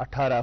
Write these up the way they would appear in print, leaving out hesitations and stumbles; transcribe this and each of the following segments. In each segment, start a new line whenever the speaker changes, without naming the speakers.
18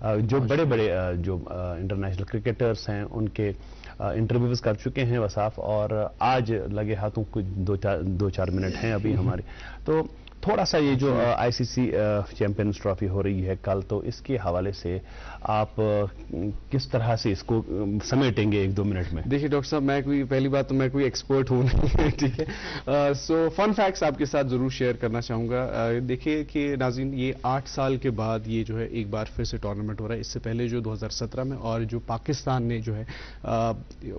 جو بڑے بڑے جو انٹرنیشنل کرکٹرز ہیں ان کے انٹرویوز کر چکے ہیں وصاف، اور آج لگے ہاتھوں کچھ 2-4 منٹ ہیں ابھی ہمارے، تو تھوڑا سا یہ جو آئی سی سی چیمپئنز ٹرافی ہو رہی ہے کل، تو اس کے حوالے سے آپ کس طرح سے اس کو سمیٹیں گے 1-2 منٹ میں؟
دیکھیے ڈاکٹر صاحب، میں پہلی بات تو میں کوئی ایکسپرٹ ہوں نہیں، ٹھیک ہے، سو فن فیکٹس آپ کے ساتھ ضرور شیئر کرنا چاہوں گا۔ دیکھیے کہ ناظرین، یہ 8 سال کے بعد یہ جو ہے ایک بار پھر سے ٹورنامنٹ ہو رہا ہے۔ اس سے پہلے جو 2017 میں اور جو پاکستان نے جو ہے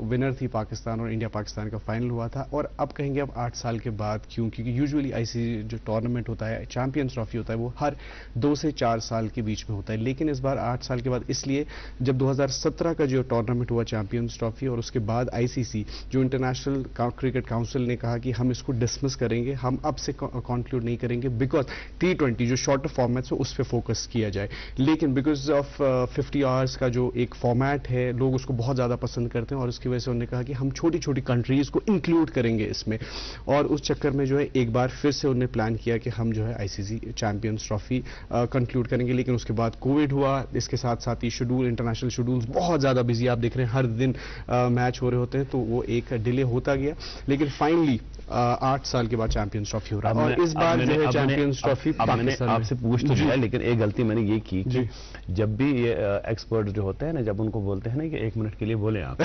ونر تھی پاکستان، اور انڈیا پاکستان کا فائنل ہوا تھا، اور اب کہیں گے اب 8 سال کے بعد کیوں، کیونکہ یوزولی آئی سی جو ٹورنامنٹ ہوتا ہے، چیمپئنز ٹرافی ہوتا ہے، وہ ہر 2 سے 4 سال کے بیچ میں ہوتا ہے، لیکن اس بار 8 سال کے بعد اس لیے جب 2017 کا جو ٹورنامنٹ ہوا چیمپئنز ٹرافی، اور اس کے بعد آئی سی سی جو انٹرنیشنل کرکٹ کاؤنسل نے کہا کہ ہم اس کو ڈسمس کریں گے، ہم اب سے کنکلوڈ نہیں کریں گے، بیکاز T20 جو شارٹر فارمیٹس ہے اس پہ فوکس کیا جائے، لیکن بیکاز آف 50 آورس کا جو ایک فارمیٹ ہے، لوگ اس کو بہت زیادہ پسند کرتے ہیں، اور اس کی وجہ سے انہوں نے کہا کہ ہم چھوٹی چھوٹی کنٹریز کو انکلوڈ کریں گے اس میں، اور اس چکر میں جو ہے ایک بار پھر سے انہوں نے پلان کیا کہ ہم جو ہے آئی سی سی چیمپئنز ٹرافی کنکلوڈ کریں گے، لیکن اس کے بعد کووڈ ہوا، اس کے ساتھ ساتھ ہی شیڈول، انٹرنیشنل شیڈول بہت زیادہ بزی، آپ دیکھ رہے ہیں ہر دن میچ ہو رہے ہوتے ہیں، تو وہ ایک ڈیلے ہوتا گیا، لیکن فائنلی 8 سال کے بعد چیمپئنز ٹرافی ہو رہا ہے، اور اس بار جو ہے چیمپئنز ٹرافی پاکستان
آپ سے پوچھ تو ہے، لیکن ایک غلطی میں نے یہ کی کہ جب بھی یہ ایکسپرٹ جو ہوتے ہیں نا، جب ان کو بولتے ہیں نا کہ 1 منٹ کے لیے بولیں آپ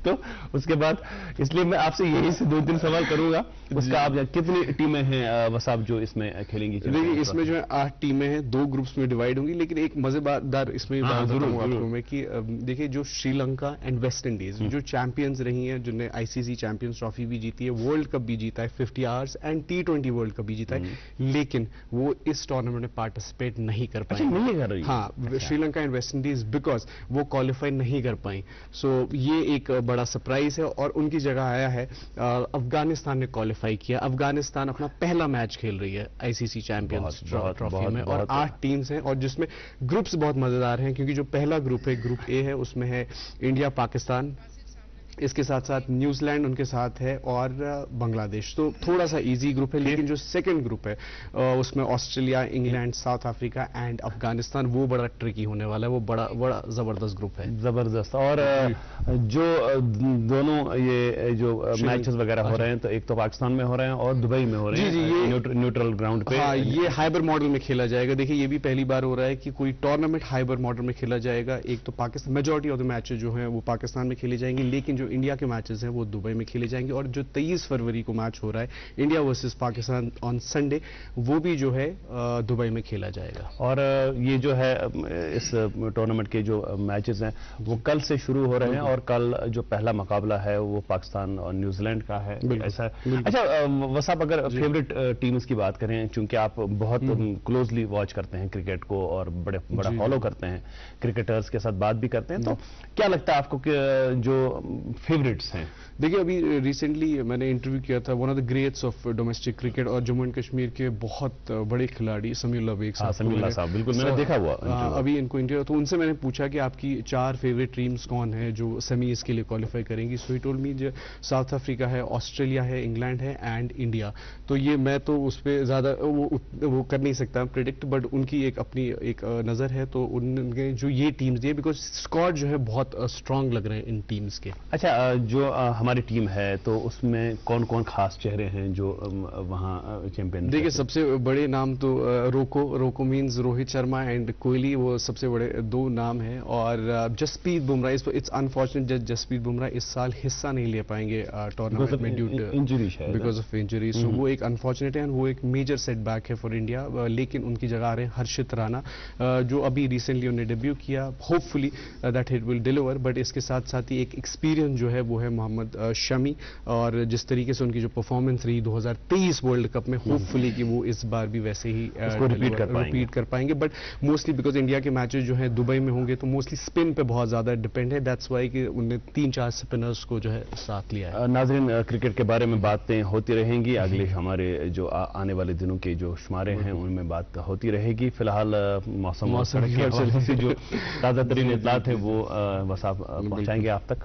تو اس کے بعد اس لیے میں آپ سے یہی سے 2-3 سوال کروں گا، اس کا آپ کتنی ٹیمیں ہیں وصاف جو اس میں کھیلیں گی؟
دیکھیے اس میں جو ہے 8 ٹیمیں ہیں، 2 گروپس میں ڈیوائڈ ہوں گی، لیکن ایک مزیدار اس میں بات ضرور آپ کو میں کہ دیکھیے جو سری لنکا اینڈ ویسٹ انڈیز جو چیمپئنز رہی ہیں، جن نے آئی سی سی چیمپئنز ٹرافی بھی جیتی ہے، ورلڈ کپ بھی جیتا ہے 50 hours and T20 world cup بھی جیتا ہے، لیکن وہ اس ٹورنامنٹ میں پارٹیسپیٹ نہیں کر پائیں، ہاں Sri Lanka and West Indies, because وہ کوالیفائی نہیں کر پائیں، سو یہ ایک بڑا سرپرائز ہے، اور ان کی جگہ آیا ہے افغانستان نے کوالیفائی کیا، افغانستان اپنا پہلا میچ کھیل رہی ہے آئی سی سی چیمپئنز ٹرافی میں، اور 8 ٹیمز ہیں، اور جس میں گروپس بہت مزیدار ہیں، کیونکہ جو پہلا گروپ ہے گروپ اے ہے، اس میں ہے انڈیا، پاکستان، اس کے ساتھ ساتھ نیوزی لینڈ ان کے ساتھ ہے، اور بنگلہ دیش، تو تھوڑا سا ایزی گروپ ہے، لیکن جو سیکنڈ گروپ ہے اس میں Australia, England, South Africa and Afghanistan, وہ بڑا ٹرکی ہونے والا ہے، وہ بڑا زبردست گروپ ہے،
زبردست۔ اور جو دونوں یہ جو میچز وغیرہ ہو رہے ہیں، تو ایک تو پاکستان میں ہو رہے ہیں اور دبئی میں ہو رہے ہیں،
جی
نیوٹرل گراؤنڈ پہ،
ہاں یہ ہائبر ماڈل میں کھیلا جائے گا۔ دیکھیے یہ بھی پہلی بار ہو رہا ہے کہ کوئی ٹورنامنٹ ہائبر ماڈل میں کھیلا جائے گا، ایک تو Pakistan majority of the matches جو ہیں وہ پاکستان میں کھیلے جائیں گے، لیکن جو انڈیا کے میچز ہیں وہ دبئی میں کھیلے جائیں گے، اور جو 23 فروری کو میچ ہو رہا ہے India versus Pakistan on Sunday, وہ بھی جو ہے دبئی میں کھیلا جائے گا۔
اور یہ جو ہے اس ٹورنامنٹ کے جو میچز ہیں وہ کل سے شروع ہو رہے ہیں، اور کل جو پہلا مقابلہ ہے وہ پاکستان اور نیوزی لینڈ کا ہے، ایسا ہے۔ اچھا وصاف، اگر فیوریٹ ٹیمز کی بات کریں، چونکہ آپ بہت کلوزلی واچ کرتے ہیں کرکٹ کو اور بڑا فالو کرتے ہیں، کرکٹرز کے ساتھ بات بھی کرتے ہیں، تو کیا لگتا ہے آپ کو کہ جو فیوریٹس ہیں؟
دیکھیے ابھی ریسنٹلی میں نے انٹرویو کیا تھا one of the greats of domestic cricket اور جموں اینڈ کشمیر کے بہت بڑے کھلاڑی سمیع اللہ بیگ صاحب،
سمیع اللہ صاحب، بالکل میں نے دیکھا ہوا
ابھی ان کو انٹرویو، تو ان سے میں نے پوچھا کہ آپ کی 4 فیوریٹ ٹیمز کون ہیں جو سیمیز کے لیے کوالیفائی کریں گی، سو he told me South Africa ہے، آسٹریلیا ہے، انگلینڈ ہے اینڈ انڈیا، تو یہ میں تو اس پہ زیادہ وہ کر نہیں سکتا پریڈکٹ، بٹ ان کی ایک اپنی ایک نظر ہے، تو ان کے جو یہ ٹیمز دی بیکاز اسکواڈ جو ہے بہت اسٹرانگ لگ رہے ہیں ان ٹیمز کے۔
اچھا جو ہماری ٹیم ہے تو اس میں کون کون خاص چہرے ہیں جو وہاں چیمپئن؟
دیکھیے سب سے بڑے نام تو روکو مینز روہت شرما اینڈ کوہلی، وہ سب سے بڑے 2 نام ہیں، اور جسپریت بمراہ، اٹس انفارچونیٹ جسپریت بمراہ اس سال حصہ نہیں لے پائیں گے ٹورنامنٹ میں due to because of injury, so وہ ایک انفارچونیٹ ہے، وہ ایک میجر سیٹ بیک ہے فار انڈیا، لیکن ان کی جگہ آ رہے ہیں ہرشت رانا جو ابھی ریسنٹلی انہوں نے ڈیبیو کیا، hopefully that hit will deliver, but اس کے ساتھ ساتھ ہی ایک ایکسپیرینس جو ہے وہ ہے محمد شمی، اور جس طریقے سے ان کی جو پرفارمنس رہی 2023 ورلڈ کپ میں، ہوپ فلی کہ وہ اس بار بھی ویسے ہی ریپیٹ کر پائیں گے، بٹ موسٹلی بیکاز انڈیا کے میچز جو ہیں دبئی میں ہوں گے تو موسٹلی اسپن پہ بہت زیادہ ڈپینڈ ہے، دیٹس وائی کہ انہوں نے 3-4 اسپنرز کو جو ہے ساتھ لیا ہے۔
ناظرین کرکٹ کے بارے میں باتیں ہوتی رہیں گی، اگلے ہمارے جو آنے والے دنوں کے جو شمارے ہیں ان میں بات ہوتی رہے گی، فی الحال موسم سے جو تازہ ترین اطلاعات ہیں وہ وصاف پہنچائیں گے آپ تک۔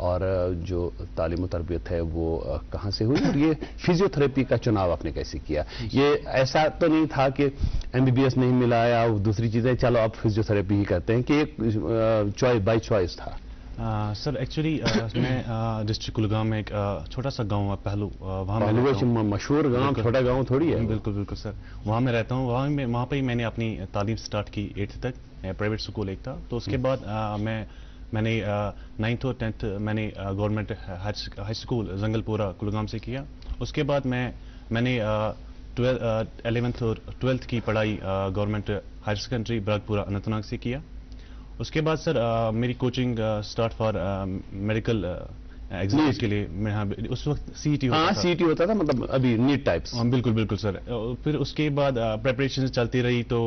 اور جو تعلیم و تربیت ہے وہ کہاں سے ہوئی, اور یہ فزیوتھراپی کا چناؤ آپ نے کیسے کیا؟ یہ ایسا تو نہیں تھا کہ MBBS نہیں ملا یا دوسری چیزیں چلو آپ فزیوتھراپی ہی کرتے ہیں, کہ ایک چوائس بائی چوائس تھا؟
سر ایکچولی میں ڈسٹرکٹ کلگام میں ایک چھوٹا سا گاؤں ہے پہلو, وہاں میں
مشہور گاؤں, چھوٹا گاؤں تھوڑی ہے.
بالکل بالکل سر, وہاں میں رہتا ہوں. وہاں پہ ہی میں نے اپنی تعلیم سٹارٹ کی 8th تک, پرائیویٹ اسکول ایک تھا. تو اس کے بعد میں نے 9th اور 10th میں نے گورنمنٹ ہائی اسکول زنگل پورہ کلگام سے کیا. اس کے بعد میں نے 11th اور 12th کی پڑھائی گورنمنٹ ہائر سیکنڈری براک پورہ اننت ناگ سے کیا. اس کے بعد سر میری coaching start for medical exam کے لیے, اس وقت CET
ہوتا تھا, مطلب ابھی نیٹ ٹائپس.
بالکل بالکل سر. پھر اس کے بعد پریپریشن چلتی رہی, تو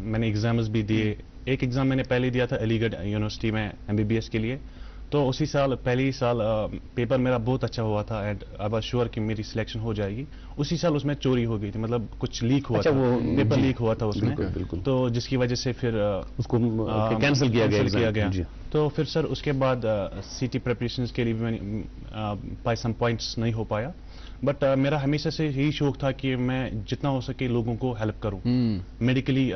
میں نے ایگزامز بھی دیے. ایک ایگزام میں نے پہلے دیا تھا علی گڑھ یونیورسٹی میں MBBS کے لیے. تو اسی سال پہلے ہی سال پیپر میرا بہت اچھا ہوا تھا, اینڈ آئی واز شیور کہ میری سلیکشن ہو جائے گی. اسی سال اس میں چوری ہو گئی تھی, مطلب کچھ لیک ہوا تھا, پیپر لیک ہوا تھا اس میں, تو جس کی وجہ سے پھر
اس کو کینسل کیا گیا.
تو پھر سر اس کے بعد CT پریپریشنز کے لیے بھی میں نے سم پوائنٹس نہیں ہو پایا. بٹ میرا ہمیشہ سے یہی شوق تھا کہ میں جتنا ہو سکے لوگوں کو ہیلپ کروں میڈیکلی,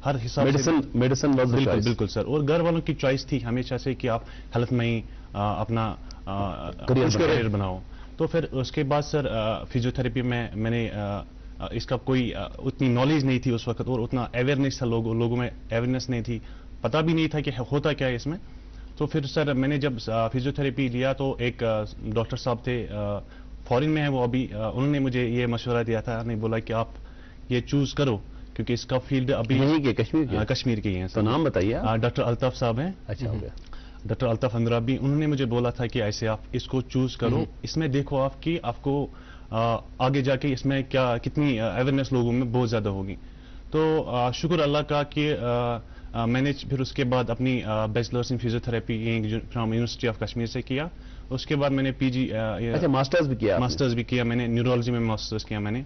ہر حساب سے
میڈیسن.
بالکل سر. اور گھر والوں کی چوائس تھی ہمیشہ سے کہ آپ ہیلتھ میں ہی اپنا کریئر بناؤ. تو پھر اس کے بعد سر فزیوتھراپی میں نے اس کا کوئی اتنی نالج نہیں تھی اس وقت, اور اتنا اویئرنیس تھا, لوگوں میں اویئرنیس نہیں تھی, پتہ بھی نہیں تھا کہ ہوتا کیا ہے اس میں. تو پھر سر میں نے جب فزیوتھراپی لیا تو ایک ڈاکٹر صاحب تھے, فورن میں ہیں وہ ابھی, انہوں نے مجھے یہ مشورہ دیا تھا, نے بولا کہ آپ یہ چوز کرو کیونکہ اس کا فیلڈ ابھی کشمیر کے ہی ہیں.
تو نام بتائیے.
ڈاکٹر الطاف صاحب ہیں.
اچھا ہو گیا.
ڈاکٹر الطاف اندرابی, انہوں نے مجھے بولا تھا کہ ایسے آپ اس کو چوز کرو, اس میں دیکھو آپ کو آگے جا کے اس میں کتنی اویئرنیس لوگوں میں بہت زیادہ ہوگی. تو شکر اللہ کا کہ میں نے پھر اس کے بعد اپنی bachelors in physiotherapy from university of Kashmir سے کیا. اس کے بعد میں نے PG ماسٹرز بھی کیا, میں نے نیورولوجی میں ماسٹرز کیا میں نے.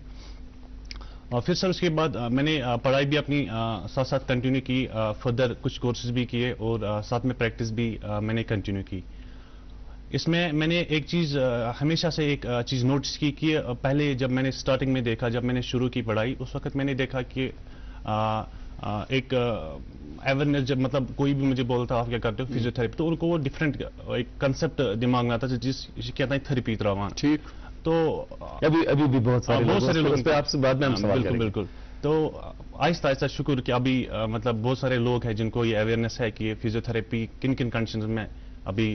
اور پھر سر اس کے بعد میں نے پڑھائی بھی اپنی ساتھ ساتھ کنٹینیو کی, فردر کچھ کورسز بھی کیے, اور ساتھ میں پریکٹس بھی میں نے کنٹینیو کی. اس میں نے ایک چیز ہمیشہ سے ایک چیز نوٹس کی کہ پہلے جب میں نے سٹارٹنگ میں دیکھا, جب میں نے شروع کی پڑھائی, اس وقت میں نے دیکھا کہ ایک اویئرنیس, جب مطلب کوئی بھی مجھے بولتا آپ کیا کرتے ہو فزیوتھراپی, تو ان کو وہ ڈفرینٹ ایک کنسیپٹ دماغ میں آتا ہے جس کہتے ہیں تھراپی تراوان. ٹھیک. تو
ابھی بھی بہت سارے لوگ آپ سے بعد میں ہم سوال کریں گے.
بالکل. تو آہستہ آہستہ شکر کہ ابھی مطلب بہت سارے لوگ ہیں جن کو یہ اویئرنیس ہے کہ فزیوتھراپی کن کنڈیشنز میں ابھی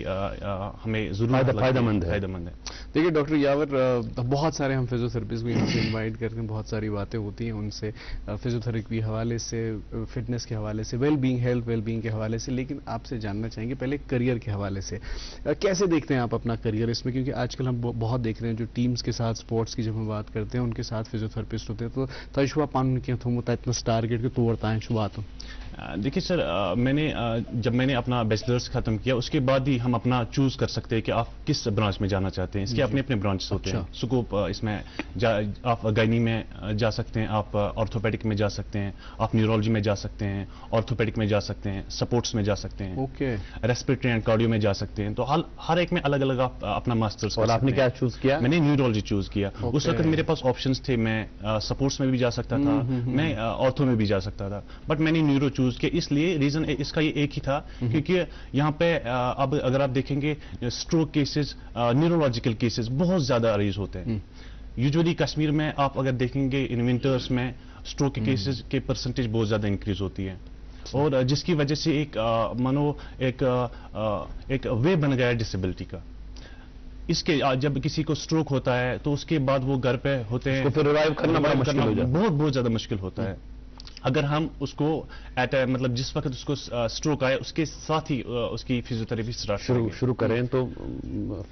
ہمیں ضرور
فائدہ مند ہے.
دیکھیے ڈاکٹر یاور, بہت سارے ہم فزیوتھراپسٹ کو یہاں سے انوائٹ کرتے ہیں, بہت ساری باتیں ہوتی ہیں ان سے فزیوتھراپی کے حوالے سے, فٹنس کے حوالے سے, ہیلتھ ویل بینگ کے حوالے سے. لیکن آپ سے جاننا چاہیں گے پہلے کریئر کے حوالے سے, کیسے دیکھتے ہیں آپ اپنا کریئر اس میں, کیونکہ آج کل ہم بہت دیکھ رہے ہیں جو ٹیمز کے ساتھ اسپورٹس کی جب ہم بات کرتے ہیں ان کے ساتھ فزیوتھراپسٹ ہوتے ہیں, تو تجربہ پان کیا تھا اتنا ٹارگیٹ کے توڑتا ہے شبات.
دیکھیے سر, جب میں نے اپنا بیچلرس ختم کیا اس کے بعد ہی ہم اپنا چوز کر سکتے ہیں کہ آپ کس برانچ میں جانا چاہتے ہیں. اس کے اپنے برانچز ہوتے ہیں, سکوپ اس میں آپ گائنی میں جا سکتے ہیں, آپ آرتھوپیڈک میں جا سکتے ہیں, آپ نیورولوجی میں جا سکتے ہیں, آرتھوپیڈک میں جا سکتے ہیں, سپورٹس میں جا سکتے ہیں, ریسپریٹری اینڈ کارڈیو میں جا سکتے ہیں. تو ہر ایک میں الگ الگ آپ اپنا ماسٹرس.
اور آپ نے کیا چوز کیا؟
میں نے نیورولوجی چوز کیا. اس وقت میرے پاس آپشنس تھے, میں سپورٹس میں بھی جا سکتا تھا, میں آرتھو میں بھی جا سکتا تھا, بٹ میں نے نیورو چوز کیا. اس لیے ریزن اس کا یہ ایک ہی تھا کیونکہ یہاں پہ اب اگر آپ دیکھیں گے اسٹروک کیسز, نیورولوجیکل کیسز بہت زیادہ ریز ہوتے ہیں. یوزولی کشمیر میں آپ اگر دیکھیں گے ان ونٹرس میں اسٹروک کے کیسز کے پرسنٹیج بہت زیادہ انکریز ہوتی ہے, اور جس کی وجہ سے ایک وے بن گیا ہے ڈسیبلٹی کا. اس کے جب کسی کو اسٹروک ہوتا ہے تو اس کے بعد وہ گھر پہ ہوتے ہیں, بہت زیادہ مشکل ہوتا ہے. اگر ہم اس کو مطلب جس وقت اس کو اسٹروک آئے اس کے ساتھ ہی اس کی فزیوتھراپی
شروع کریں تو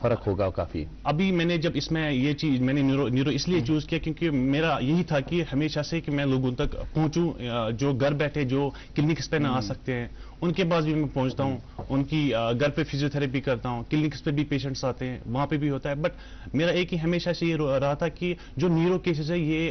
فرق ہوگا کافی.
ابھی میں نے جب اس میں یہ چیز میں نے نیورو اس لیے چوز کیا کیونکہ میرا یہی تھا کہ ہمیشہ سے کہ میں لوگوں تک پہنچوں, جو گھر بیٹھے جو کلینکس پہ نہ آ سکتے ہیں ان کے پاس بھی میں پہنچتا ہوں, ان کی گھر پہ فزیوتھراپی کرتا ہوں, کلینکس پہ بھی پیشنٹس آتے ہیں وہاں پہ بھی ہوتا ہے. بٹ میرا ایک ہی ہمیشہ سے یہ رہا تھا کہ جو نیورو کیسز ہے یہ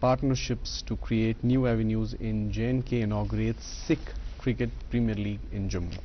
partnerships to create new avenues in J&K, inaugurates Sikh Cricket Premier League in Jammu।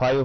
5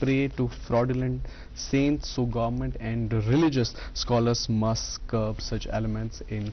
prey to fraudulent saints, so government and religious scholars must curb such elements in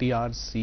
TRC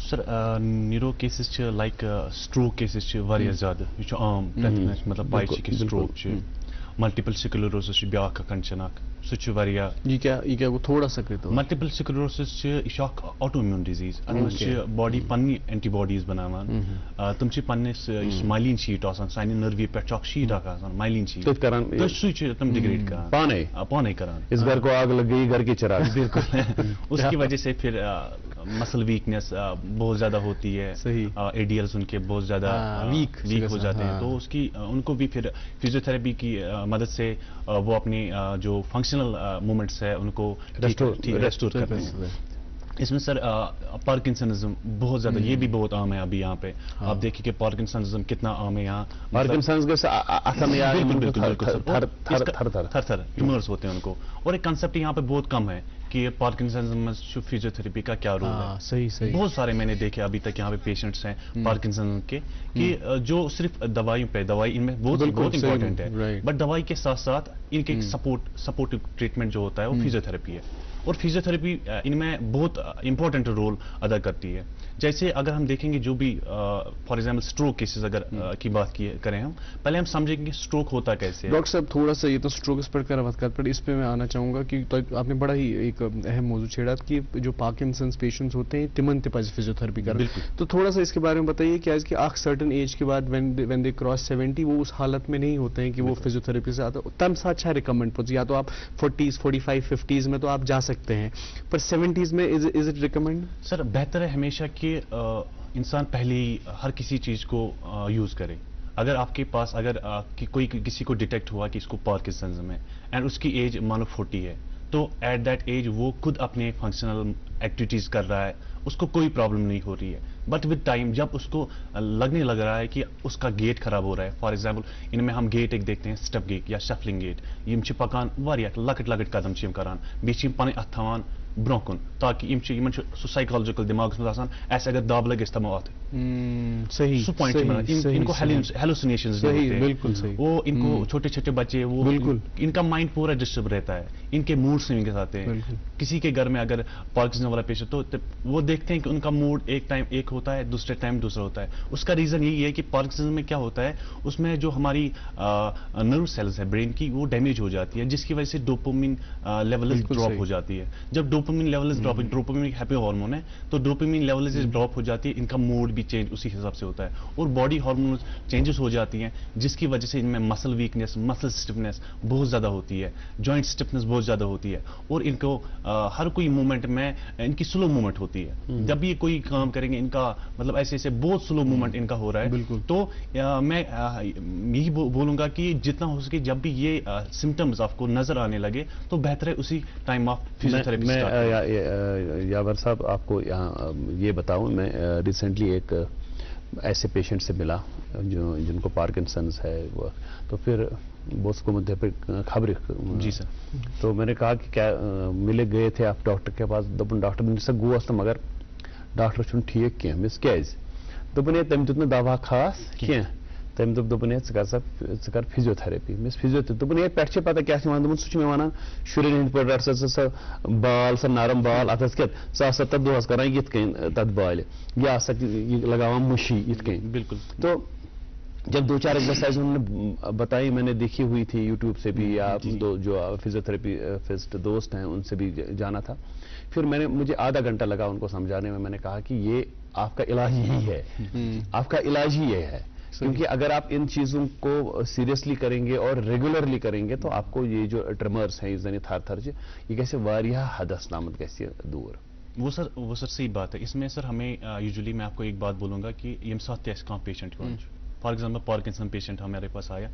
sir neuro cases like stroke cases واریاہ زیادہ یہ عام مطلب پائی کہ stroke multiple sclerosis بیاکھ condition سہ واریاہ
یہ کیا وہ تھوڑا سا کرے تو
ملٹیپل سکلیروسس یہ آٹو امیون ڈیزیز اتھ باڈی پنہ اینٹی باڈیز بناوان تم پنس مائلین شیٹ آسان سانہ نروی پہ شیٹ آسان مائلین شیٹ سہ تم ڈگریڈ کران پانے کران
اس گھر کو آگ لگ گئی گھر کی چراغ
بالکل اس کی وجہ سے پھر مسل ویکنیس بہت زیادہ ہوتی ہے ایڈیلز ان کے بہت زیادہ ویک ہو جاتے ہیں تو اس کی ان کو بھی پھر فزیوتھراپی کی مدد سے وہ اپنی جو فنکشنل موومنٹس ہے ان کو ریسٹور کرتے ہیں. اس میں سر پارکنسنزم بہت زیادہ یہ بھی بہت عام ہے ابھی یہاں پہ آپ دیکھیے کہ پارکنسنزم کتنا عام ہے یہاں.
پارکنسنز
تھر ٹیومرز ہوتے ہیں ان کو. اور ایک کنسیپٹ یہاں پہ بہت کم ہے کہ پارکنسنزم میں فزیوتھراپی کا کیا رول ہے.
صحیح
بہت سارے میں نے دیکھے ابھی تک یہاں پہ پیشنٹس ہیں پارکنسنزم کے کہ جو صرف دوائیوں پہ دوائی ان میں بہت امپورٹنٹ ہے بٹ دوائی کے ساتھ ساتھ ان کے سپورٹو ٹریٹمنٹ جو ہوتا ہے وہ فزیوتھراپی ہے. اور فزیوتھراپی ان میں بہت امپورٹنٹ رول ادا کرتی ہے. جیسے اگر ہم دیکھیں گے جو بھی فار ایگزامپل اسٹروک کیسز اگر کی بات کریں ہم پہلے ہم سمجھیں گے کہ اسٹروک ہوتا کیسے.
ڈاکٹر صاحب تھوڑا سا یہ تو اسٹروک اس پر وقت پر اس پہ میں آنا چاہوں گا کہ آپ نے بڑا ہی ایک اہم موضوع چھیڑا کہ جو پارکنسنس پیشنٹس ہوتے ہیں تمن تہ پزِ فزیوتھراپی کرنا. تو تھوڑا سا اس کے بارے میں بتائیے کیا کہ ایک سرٹن ایج کے بعد وین دے کراس 70 وہ اس حالت میں نہیں ہوتے ہیں کہ وہ فزیوتھراپی سے آتا تم ساتھ اچھا ریکمنڈ پوچھ یا تو آپ 40s 45 50s میں تو آپ جا سکتے ہیں پر 70s میں از اٹ ریکمینڈ. سر
بہتر ہے ہمیشہ کہ انسان پہلے ہی ہر کسی چیز کو یوز کرے. اگر آپ کے پاس اگر کوئی کسی کو ڈیٹیکٹ ہوا کہ اس کو پارکنسنزم ہے اینڈ اس کی ایج مانو 40 ہے تو ایٹ دیٹ ایج وہ خود اپنے فنکشنل ایکٹیویٹیز کر رہا ہے اس کو کوئی پرابلم نہیں ہو رہی ہے. بٹ ود ٹائم جب اس کو لگنے لگ رہا ہے کہ اس کا گیٹ خراب ہو رہا ہے فار ایگزامپل ان میں ہم گیٹ ایک دیکھتے ہیں اسٹیپ گیٹ یا شفلنگ گیٹ یم پکان واریاہ لکٹ لکٹ قدم کران بیٚیہِ چھِ پن اتھ تھاوان برونٛہہ کُن تاکہ سُہ سائیکالجیکل دماغس منٛز آسان اسہِ اگر دب لگہِ أسۍ تھاوو اتھ سُہ پوائنٹ ان کو ہیلوسینیشنز وہ ان کو چھوٹے چھوٹے بچے وہ ان کا مائنڈ پورا ڈسٹرب رہتا ہے ان کے موڈ سوئنگز آتے ہیں. کسی کے گھر میں اگر پارکنسن والا پیشنٹ تو وہ دیکھتے ہیں کہ ان کا موڈ ایک ٹائم ایک ہوتا ہے دوسرے ٹائم دوسرا ہوتا ہے. اس کا ریزن یہی ہے کہ پارکنسن میں کیا ہوتا ہے اس میں جو ہماری نرو سیلز ہے برین کی وہ ڈیمیج ہو جاتی ہے جس کی وجہ سے ڈوپامین لیولز ڈراپ ہو جاتی ہے. جب ڈوپامین لیولز ڈراپ ڈوپامین ایک ہیپی ہارمون ہے تو ڈوپامین لیولز ڈراپ ہو جاتی ہے ان کا موڈ بھی چینج اسی حساب سے ہوتا ہے اور باڈی ہارمون چینجز ہو جاتی ہیں جس کی وجہ سے ان میں مسل ویکنیس مسل اسٹفنس بہت زیادہ ہوتی ہے جوائنٹ اسٹفنس بہت زیادہ ہوتی ہے اور ان کو ہر کوئی موومنٹ میں ان کی سلو موومنٹ ہوتی ہے. جب یہ کوئی کام کریں گے ان کا مطلب ایسے ایسے بہت سلو موومنٹ ان کا ہو رہا ہے تو میں یہی بولوں گا کہ جتنا ہو سکے جب بھی یہ سمٹمز آپ کو نظر آنے لگے تو بہتر ہے اسی ٹائم آپ فزیوتھراپی.
یاور صاحب آپ کو یہاں یہ بتاؤں میں ریسنٹلی ایک ایسے پیشنٹ سے ملا جن کو پارکنسنز ہے وہ تو پھر بہت کو مدد پہ خبر.
جی سر.
تو میں نے کہا کہ کیا ملے گئے تھے آپ ڈاکٹر کے پاس دپن ڈاکٹر بن سا گوس تو مگر ڈاکٹر چھُنہٕ ٹھیک کینٛہہ مس کیازِ دپن ہے تم دیُت نہٕ دوا خاص کینٛہہ تم دپن ہے ژٕ کر فزیوتھراپی مس فزیوتھراپی دپن ہے پٮ۪ٹھ چھِ پتہ کیٛاہ چھِ وَنان دپن سُہ چھُ مےٚ وَنان شُرٮ۪ن ہٕنٛدۍ پٲٹھۍ رٹ سا بال سا نرم بال اتھس کٮ۪تھ ژٕ آسا تتھ دۄہس کران یِتھ کٔنۍ تتھ بالہِ یہِ آسا یہِ لگاوان مُشی یِتھ کٔنۍ.
بالکل.
تو جب دو چار ایکسرسائز انہوں نے بتائی میں نے دیکھی ہوئی تھی یوٹیوب سے بھی یا جو فزیوتھراپسٹ دوست ہیں ان سے بھی جانا تھا پھر مجھے آدھا گھنٹہ لگا ان کو سمجھانے میں نے کہا کہ یہ آپ کا علاج یہی ہے آپ کا علاج ہی یہ ہے کیونکہ اگر آپ ان چیزوں کو سیریسلی کریں گے اور ریگولرلی کریں گے تو آپ کو یہ جو ٹرمرس ہیں زنی تھر تھر یہ گژھِ واریاہ حدس تامتھ گژھِ دور.
وہ سر صحیح بات ہے. اس میں سر ہمیں یوزلی میں آپ کو ایک بات بولوں گا کہ یم ساتھ تہ کانٛہہ patient for example Parkinson patient ہمارے پاس آیا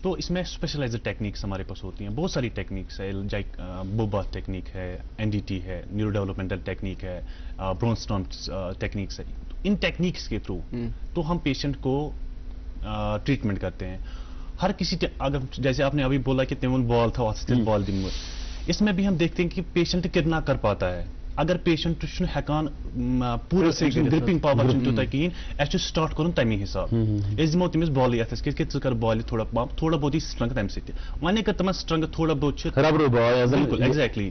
تو اس میں اسپیشلائزڈ ٹیکنیکس ہمارے پاس ہوتی ہیں بہت ساری ٹیکنیکس ہے بوبات ٹیکنیک ہے NDT ہے نیورو ڈیولپمنٹل ٹیکنیک ہے برون اسٹارم ٹیکنیکس ہے. ان ٹیکنیکس کے تھرو تو ہم پیشنٹ کو ٹریٹمنٹ کرتے ہیں. ہر کسی اگر جیسے آپ نے ابھی بولا کہ تمول بال تھا بال دن اس میں بھی ہم دیکھتے ہیں کہ پیشنٹ کتنا کر پاتا ہے اگر پیشنٹ ہیکان پورٕ گرپنگ پاور تیوٗتاہ کِہیٖنۍ اَسہِ چھُ سٹارٹ کَرُن تَمی حساب أسۍ دِمو تٔمِس بالٕے اَتھَس کہِ ژٕ کر بالہِ تھوڑا پمپ تھوڑا بہت سٹرنٛگتھ تَمہِ سۭتۍ وۄنۍ اگر تمن سٹرنٛگتھ تھوڑا بہت چھِ بالکل ایگزیکٹلی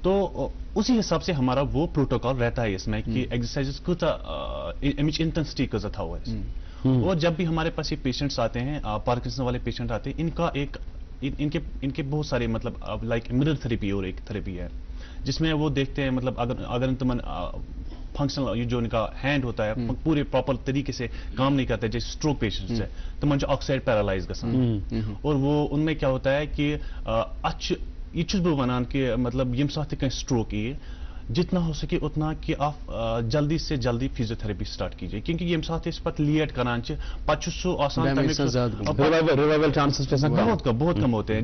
تو اسی حساب سے ہمارا وہ پروٹوکال رہتا ہے اس میں کہ ایکسرسائزز کۭژاہ امِچ انٹینسٹی کۭژاہ تھاوو أسۍ اور جب بھی ہمارے پاس یہ پیشنٹس آتے ہیں پارکنسن والے پیشنٹ آتے ہیں ان کے بہت سارے مطلب لائک مرر تھراپی اور ایک تھراپی ہے جس میں وہ دیکھتے ہیں مطلب اگر تمن فنکشنل یہ جو ان کا ہینڈ ہوتا ہے پورے پراپر طریقے سے کام نہیں کرتا ہے جیسے اسٹروک پیشنٹس ہے تمن آکسائڈ پیرالائز گژھان اور وہ ان میں کیا ہوتا ہے کہ یہ چھُس بہٕ وَنان کہ مطلب یم ساتھ تہِ سٹروک یی جتنا ہو سکے اتنا کہ آپ جلدی سے جلدی فزیوتھراپی سٹارٹ کیجیے کیونکہ یم ساتھ اس پتہ لیٹ کران پتہ سو آسان بہت کم ہوتے ہیں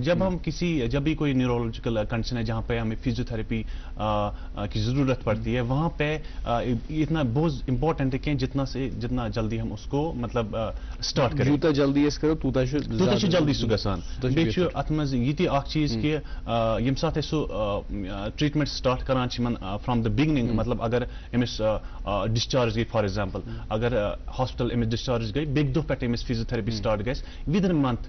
جب بھی کوئی نیورولوجیکل کنڈیشن ہے جہاں پہ ہمیں فزیوتھراپی کی ضرورت پڑتی ہے وہاں پہ اتنا بہت امپورٹنٹ ہے کہ جتنا جلدی ہم اس کو مطلب سٹارٹ کریں
یوٗتاہ جلدی أسۍ کرو تیوٗتاہ چھُ
جلدی سُہ گژھان بیٚیہِ چھُ اتھ منٛز یہِ تہِ اکھ چیٖز کہِ ییٚمہِ ساتہٕ أسۍ سُہ ٹریٹمنٹ سٹارٹ کران چھِ یِمن فرام دا بگننگ مطلب اگر امس ڈسچارج گئی فار ایگزامپل اگر ہاسپٹل امس ڈسچارج گئی بیٚکہِ دۄہ پٮ۪ٹھ امس فزیوتھراپی سٹارٹ گژھِ ود ان منتھ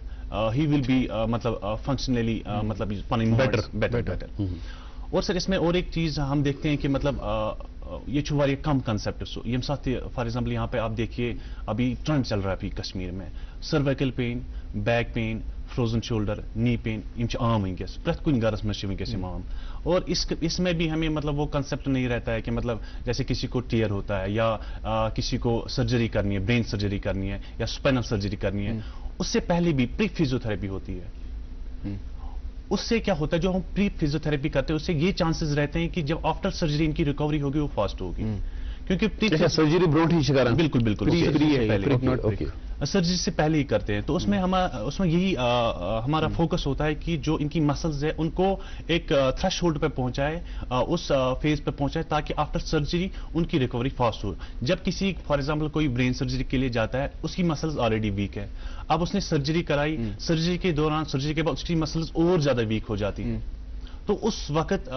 ہی ول بی مطلب فنکشنلی مطلب پنٕنۍ بیٹر اور سر اس میں اور ایک چیز ہم دیکھتے ہیں کہ مطلب یہ چھُ واریاہ کم کنسپٹ سُہ ییٚمہِ ساتہٕ تہِ فار ایگزامپل یہاں پہ آپ دیکھیے ابھی ٹرینڈ چل رہا ہے ابھی کشمیر میں cervical pain back pain frozen shoulder knee pain یم عام ونکس پرٛٮ۪تھ کُنہِ گرس منٛز چھِ ونکس یم عام اور اس میں بھی ہمیں مطلب وہ کنسپٹ نہیں رہتا ہے کہ مطلب جیسے کسی کو ٹیئر ہوتا ہے یا کسی کو سرجری کرنی ہے برین سرجری کرنی ہے یا اسپائنل سرجری کرنی ہے اس سے پہلے بھی پری فزیوتھراپی ہوتی ہے اس سے کیا ہوتا ہے جو ہم پری فزیوتھراپی کرتے ہیں اس سے یہ چانسز رہتے ہیں کہ جب آفٹر سرجری ان کی ریکوری ہوگی وہ فاسٹ ہوگی کیونکہ
سرجری
بالکل سرجری سے پہلے ہی کرتے ہیں تو اس میں یہی ہمارا فوکس ہوتا ہے کہ جو ان کی مسلز ہے ان کو ایک تھریش ہولڈ پہ پہنچائے اس فیز پہ پہنچائے تاکہ آفٹر سرجری ان کی ریکوری فاسٹ ہو جب کسی فار ایگزامپل کوئی برین سرجری کے لیے جاتا ہے اس کی مسلز آلریڈی ویک ہے اب اس نے سرجری کرائی سرجری کے دوران سرجری کے بعد اس کی مسلز اور زیادہ ویک ہو جاتی ہیں تو اس وقت